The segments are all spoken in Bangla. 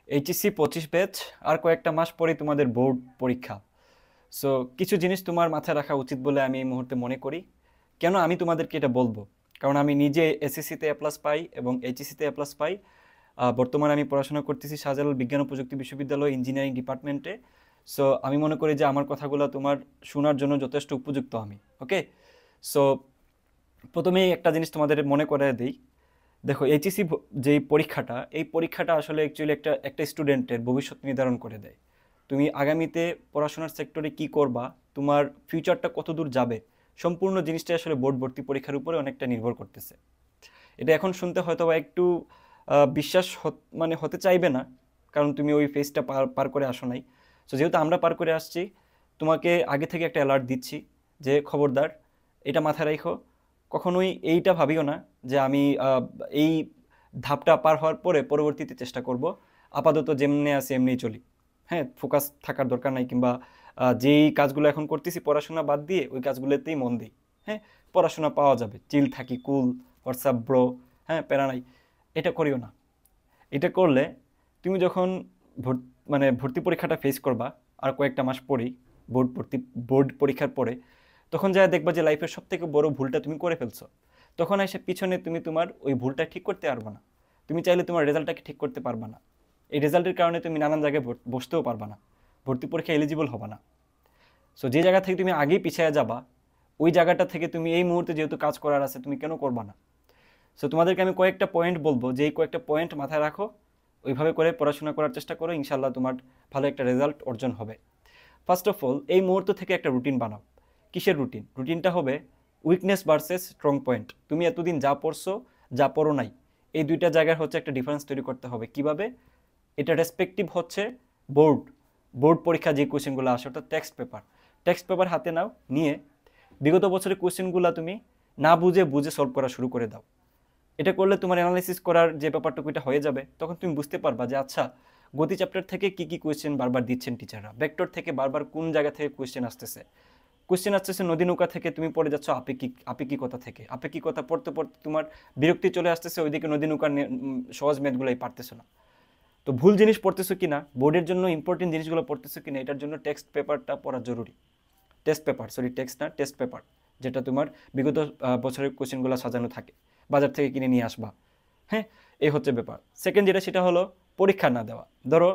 এইচএসসি 25 ব্যাচ, আর কয়েকটা মাস পরেই তোমাদের বোর্ড পরীক্ষা। সো কিছু জিনিস তোমার মাথায় রাখা উচিত বলে আমি এই মুহূর্তে মনে করি। কেন আমি তোমাদেরকে এটা বলবো? কারণ আমি নিজে এসএসসিতে এ প্লাস পাই এবং এইচএসসিতে এ প্লাস পাই। বর্তমানে আমি পড়াশোনা করতেছি শাহজালাল বিজ্ঞান ও প্রযুক্তি বিশ্ববিদ্যালয় ইঞ্জিনিয়ারিং ডিপার্টমেন্টে। সো আমি মনে করি যে আমার কথাগুলো তোমার শোনার জন্য যথেষ্ট উপযুক্ত আমি। ওকে, সো প্রথমেই একটা জিনিস তোমাদের মনে করে দিই। দেখো, এইচএসসি যেই পরীক্ষাটা, এই পরীক্ষাটা আসলে অ্যাকচুয়ালি একটা একটা স্টুডেন্টের ভবিষ্যৎ নির্ধারণ করে দেয়। তুমি আগামীতে পড়াশোনার সেক্টরে কি করবা, তোমার ফিউচারটা কত দূর যাবে, সম্পূর্ণ জিনিসটা আসলে বোর্ড ভর্তি পরীক্ষার উপরে অনেকটা নির্ভর করতেছে। এটা এখন শুনতে হয়তো বা একটু বিশ্বাস মানে হতে চাইবে না, কারণ তুমি ওই ফেজটা পার পার করে আসো নাই। সো যেহেতু আমরা পার করে আসছি, তোমাকে আগে থেকে একটা অ্যালার্ট দিচ্ছি যে খবরদার, এটা মাথায় রাখো। কখনোই এইটা ভাবিও না যে আমি এই ধাপটা পার হওয়ার পরে পরবর্তীতে চেষ্টা করব, আপাতত যেমনি আছে এমনিই চলি। হ্যাঁ, ফোকাস থাকার দরকার নাই, কিংবা যেই কাজগুলো এখন করতেছি পড়াশোনা বাদ দিয়ে ওই কাজগুলোতেই মন দিই। হ্যাঁ, পড়াশোনা পাওয়া যাবে, চিল থাকি, কুল, হোয়াটসঅ্যাপ ব্রো, হ্যাঁ প্যারা নাই। এটা করিও না। এটা করলে তুমি যখন মানে ভর্তি পরীক্ষাটা ফেস করবা আর কয়েকটা মাস পরেই, বোর্ড পরীক্ষার পরে, তখন যা দেখবা যে লাইফের সব থেকে বড় ভুলটা তুমি করে ফেলছো। তখন এসে পিছনে তুমি তোমার ওই ভুলটা ঠিক করতে পারবা না। তুমি চাইলে তোমার রেজাল্টটাকে ঠিক করতে পারবা না। এই রেজাল্টের কারণে তুমি নানান জায়গায় বসতেও পারবা না, ভর্তি পরীক্ষা এলিজিবল হবা না। সো যে জায়গা থেকে তুমি আগেই পিছিয়ে যাবা, ওই জায়গাটা থেকে তুমি এই মুহূর্তে যেহেতু কাজ করার আছে, তুমি কেন করবা না? সো তোমাদেরকে আমি কয়েকটা পয়েন্ট বলবো, যে এই কয়েকটা পয়েন্ট মাথায় রাখো, ওইভাবে করে পড়াশোনা করার চেষ্টা করো, ইনশাল্লাহ তোমার ভালো একটা রেজাল্ট অর্জন হবে। ফার্স্ট অফ অল, এই মুহূর্ত থেকে একটা রুটিন বানাও। কিসের রুটিন? রুটিনটা হবে উইকনেস ভার্সেস স্ট্রং পয়েন্ট। তুমি এতদিন যা পড়ছো, যা পড়ো নাই, এই দুইটা জায়গার হচ্ছে একটা ডিফারেন্স তৈরি করতে হবে। কিভাবে? এটা রেসপেক্টিভ হচ্ছে বোর্ড বোর্ড পরীক্ষা যে কোয়েশ্চেনগুলো আসে, অর্থাৎ টেক্সট পেপার হাতে নাও, নিয়ে বিগত বছরের কোয়েশ্চেনগুলো তুমি না বুঝে বুঝে সলভ করা শুরু করে দাও। এটা করলে তোমার অ্যানালাইসিস করার যে ব্যাপারটুকু এটা হয়ে যাবে। তখন তুমি বুঝতে পারবা যে আচ্ছা, গতি চ্যাপ্টার থেকে কি কি কোয়েশ্চেন বারবার দিচ্ছেন টিচাররা, ভেক্টর থেকে বারবার কোন জায়গা থেকে কোয়েশ্চেন আসতেছে নদী নৌকা থেকে, তুমি পড়ে যাচ্ছ আপেক্ষিকতা থেকে। আপেক্ষিকতা পড়তে পড়তে তোমার বিরক্তি চলে আসতেছে, ওইদিকে নদী নৌকার সহজ ম্যাথগুলোই পারতেছো না। তো ভুল জিনিস পড়তেছো কিনা, বোর্ডের জন্য ইম্পর্টেন্ট জিনিসগুলো পড়তেছো কিনা, এটার জন্য টেক্সট পেপারটা পড়া জরুরি। টেক্সট না, টেস্ট পেপার, যেটা তোমার বিগত বছরের কোশ্চেনগুলো সাজানো থাকে, বাজার থেকে কিনে নিয়ে আসবা। হ্যাঁ, এই হচ্ছে ব্যাপার। সেকেন্ড যেটা, সেটা হলো পরীক্ষা না দেওয়া। ধরো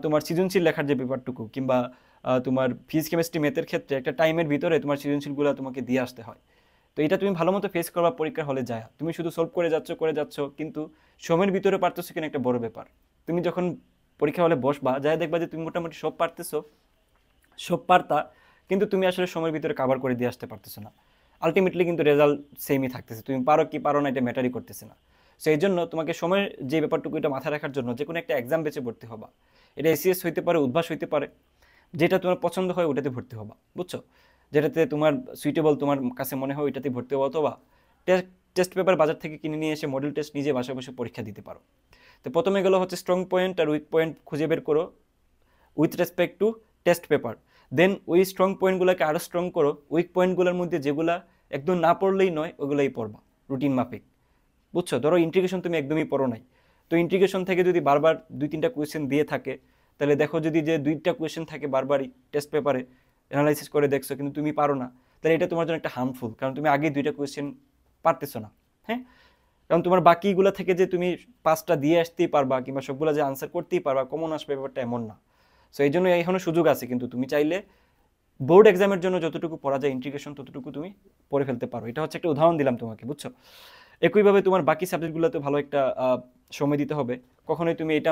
তোমার সৃজনশীল লেখার যে পেপারটুকু, কিংবা তোমার ফিজিক্স কেমিস্ট্রি ম্যাথের ক্ষেত্রে একটা টাইমের ভিতরে তোমার সৃজনশীলগুলো তোমাকে দিয়ে আসতে হয়। তো এটা তুমি ভালো মতো ফেস করবা পরীক্ষার হলে যায়। তুমি শুধু সলভ করে যাচ্ছ, কিন্তু সময়ের ভিতরে পারতেছো কিনা একটা বড় ব্যাপার। তুমি যখন পরীক্ষা হলে বসবা, যায় দেখবা যে তুমি মোটামুটি সব পারতেছো, সব পারতা, কিন্তু তুমি আসলে সময়ের ভিতরে কাভার করে দিয়ে আসতে পারতেছো না। আলটিমেটলি কিন্তু রেজাল্ট সেমই থাকতেছে, তুমি পারো কি পারো না এটা ম্যাটারই করতেছে না। সো এই জন্য তোমাকে সময়ের যে ব্যাপারটুকু এটা মাথায় রাখার জন্য যে কোনো একটা এক্সাম বেছে ভর্তি হবা। এটা এসিএস হইতে পারে, উদ্ভাস হইতে পারে, যেটা তোমার পছন্দ হয় ওটাতে ভর্তি হবা, বুঝছো? যেটাতে তোমার সুইটেবল তোমার কাছে মনে হয় ওইটাতে ভর্তি হবা। অথবা টেস্ট পেপার বাজার থেকে কিনে নিয়ে এসে মডেল টেস্ট নিজে বাসায় বসে পরীক্ষা দিতে পারো। তো প্রথমে গেলো হচ্ছে স্ট্রং পয়েন্ট আর উইক পয়েন্ট খুঁজে বের করো with respect to test paper. Then ওই স্ট্রং পয়েন্টগুলোকে আরও স্ট্রং করো, উইক পয়েন্টগুলোর মধ্যে যেগুলা একদম না পড়লেই নয় ওগুলোই পড়বা রুটিন মাফিক। বুঝছো? ধরো ইন্টিগ্রেশন তুমি একদমই পড়ো নাই, তো ইন্টিগ্রেশন থেকে যদি বারবার 2-3টা কোয়েশ্চেন দিয়ে থাকে, তাহলে দেখো যদি যে 2টা কোয়েশ্চেন থাকে বারবারই টেস্ট পেপারে অ্যানালাইসিস করে দেখছো কিন্তু তুমি পারো না, তাহলে এটা তোমার জন্য একটা হার্মফুল, কারণ তুমি আগে 2টা কোয়েশ্চেন পারতেছো না। হ্যাঁ, কারণ তোমার বাকিগুলো থেকে যে তুমি 5টা দিয়ে আসতেই পারবা, কিংবা সবগুলো যে আনসার করতেই পারবা, কমন আসবে ব্যাপারটা এমন না। সো এই জন্য এখনো সুযোগ আছে, কিন্তু তুমি চাইলে বোর্ড এক্সামের জন্য যতটুকু পড়া যায় ইন্টিগ্রেশন ততটুকু তুমি পড়ে ফেলতে পারো। এটা হচ্ছে একটা উদাহরণ দিলাম তোমাকে, বুঝছো? একইভাবে তোমার বাকি সাবজেক্টগুলোতে ভালো একটা সময় দিতে হবে। কখনোই তুমি এটা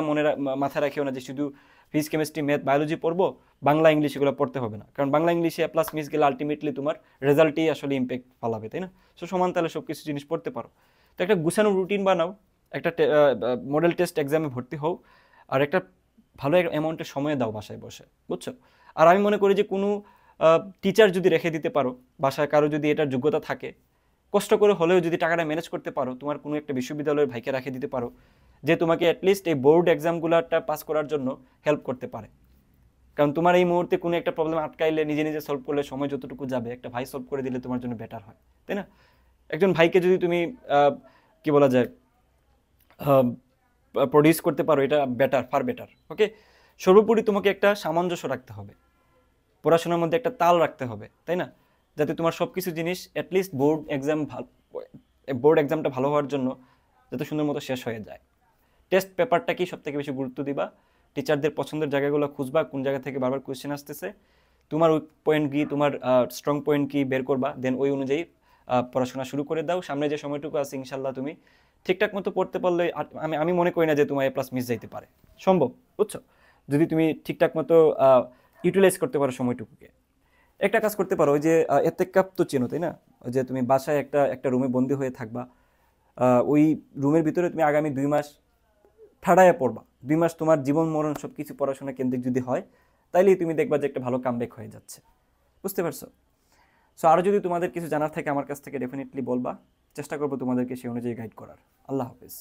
মাথায় রাখিও না যে শুধু ফিজিক্স কেমিস্ট্রি ম্যাথ বায়োলজি পড়বো, বাংলা ইংলিশ এগুলো পড়তে হবে না। কারণ বাংলা ইংলিশে প্লাস মিস গেলে আলটিমেটলি তোমার রেজাল্টেই আসলে ইম্প্যাক্ট ফালাবে, তাই না? সো সমান তাহলে সব কিছু জিনিস পড়তে পারো। তো একটা গুছানো রুটিন বানাও, একটা মডেল টেস্ট এক্সামে ভর্তি হও, আর একটা ভালো অ্যামাউন্টের সময় দাও বাসায় বসে, বুঝছো? আর আমি মনে করি যে কোনো টিচার যদি রেখে দিতে পারো বাসায়, কারো যদি এটার যোগ্যতা থাকে, কষ্ট করে হলেও যদি টাকাটা ম্যানেজ করতে পারো, তোমার কোনো একটা বিশ্ববিদ্যালয়ের ভাইকে রেখে দিতে পারো, যে তোমাকে অ্যাটলিস্ট এই বোর্ড এক্সামগুলোটা পাস করার জন্য হেল্প করতে পারে। কারণ তোমার এই মুহূর্তে কোনো একটা প্রবলেম আটকাইলে নিজে নিজে সলভ করলে সময় যতটুকু যাবে, একটা ভাই সলভ করে দিলে তোমার জন্য বেটার হয়, তাই না? একজন ভাইকে যদি তুমি কি বলা যায় প্রডিউস করতে পারো, এটা বেটার, ফার বেটার। ওকে, সর্বোপরি তোমাকে একটা সামঞ্জস্য রাখতে হবে, পড়াশোনার মধ্যে একটা তাল রাখতে হবে, তাই না? যাতে তোমার সব কিছু জিনিস অ্যাটলিস্ট বোর্ড এক্সামটা ভালো হওয়ার জন্য যাতে সুন্দর মতো শেষ হয়ে যায়। টেস্ট পেপারটাকেই সব থেকে বেশি গুরুত্ব দিবা, টিচারদের পছন্দের জায়গাগুলো খুঁজবা, কোন জায়গা থেকে বারবার কোয়েশ্চেন আসতেছে, তোমার উইক পয়েন্ট কি, তোমার স্ট্রং পয়েন্ট কি বের করবা, দেন ওই অনুযায়ী পড়াশোনা শুরু করে দাও। সামনে যে সময়টুকু আছে ইনশাল্লাহ তুমি ঠিকঠাক মতো পড়তে পারলে আমি আমি মনে করি না যে তোমার A+ মিস যাইতে পারে, সম্ভব, বুঝছো? যদি তুমি ঠিকঠাক মতো ইউটিলাইজ করতে পারো সময়টুকুকে। একটা কাজ করতে পারো, ওই যে এতেকাপ তো চেনো, তাই না? ওই যে তুমি বাসায় একটা একটা রুমে বন্দি হয়ে থাকবা, ওই রুমের ভিতরে তুমি আগামী 2 মাস ঠাড়াইয়া পড়বা। 2 মাস তোমার জীবন মরণ সব কিছু পড়াশোনা কেন্দ্রিক যদি হয়, তাইলেই তুমি দেখবা যে একটা ভালো কামব্যাক হয়ে যাচ্ছে। বুঝতে পারছো? সো আরও যদি তোমাদের কিছু জানার থাকে আমার কাছ থেকে ডেফিনেটলি বলবা, চেষ্টা করবো তোমাদেরকে সেই অনুযায়ী গাইড করার। আল্লাহ হাফিজ।